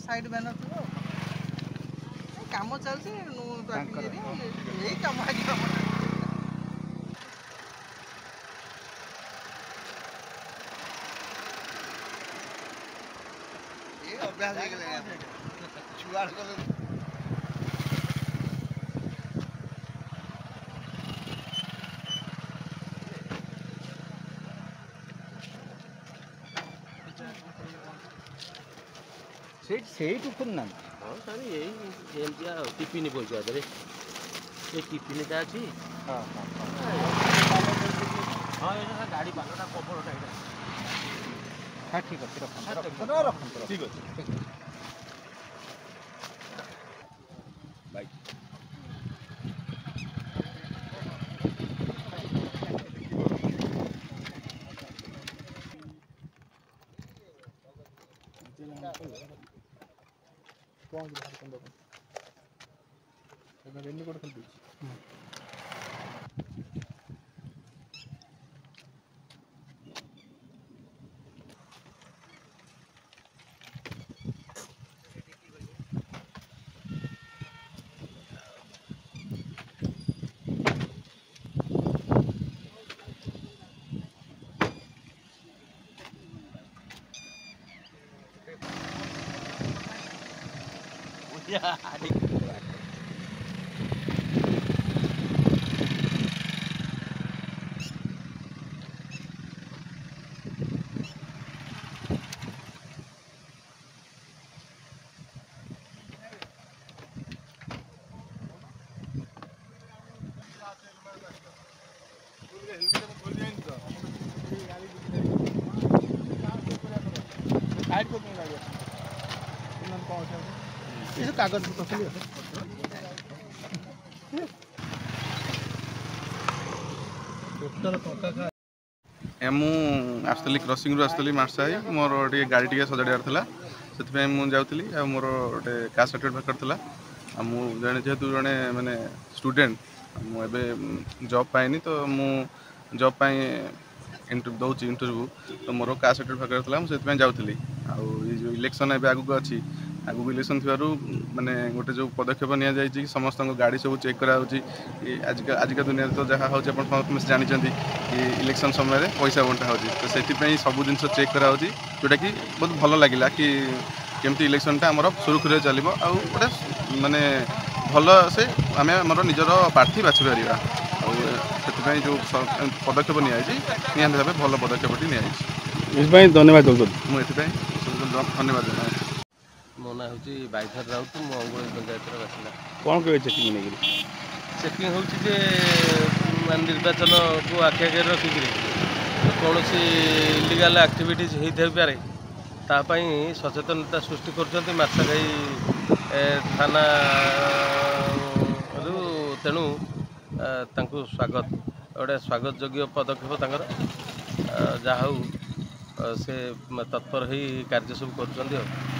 side banner थी काम चलती यही काम अभ्यास छुआ ऊपर ना हाँ सर यही टिफिन पहुँचा दे ये टिफिन टा अच्छी हाँ ये गाड़ी बालटा कपड़ा हाँ ठीक अच्छे रख ठीक अच्छे बाय कागज आसली क्रॉसिंग आसली मार्साई मोर टे गाड़ी टे सजाड़ार था से मुझे मोर गोटे कास्ट सर्टिफिकेट दरकार था मुझे जेहेतु जड़े मानने स्टूडेंट मुझे जॉब पाइनि तो मु जॉब दौची इंटरव्यू तो मोर कास्ट सर्टिफिकेट था मुझे जाऊँगी जो इलेक्शन ए आगू अच्छी आगू इलेक्शन थी माने गोटे जो पदक्षेप नि समस्त गाड़ी सब चेक कराऊँगी आजिका दुनिया तो जहाँ हूँ समस्त जानते कि इलेक्शन समय पैसा बंटा हो तो से सब जिन चेक कराऊँगी जोटा कि बहुत भल लगे कि केमती इलेक्शनटा आमर सुरुखुरी चलो आउ गोटे माने भल से आम आम निजर प्रार्थी बाछि पार जो पदक्षेप निहाती भाव भल पदक्षेपटी नि धन्यवाद मुझे धन्यवाद देना मो ना हूँ बाइधर राउत मो अंगुली पंचायत बासिंदा कौन कह चेकिंग नहीं चेकिंग हो निर्वाचन को आखि आगे रखिक कौन इलिगाल आक्टिविटीज होता पारे तापाई सचेतनता सृष्टि कर मार्साघाई थाना तेणु तांकु स्वागत गोटे स्वागत योग्य पदक्षेप जहाँ से तत्पर हो कार्य सब कर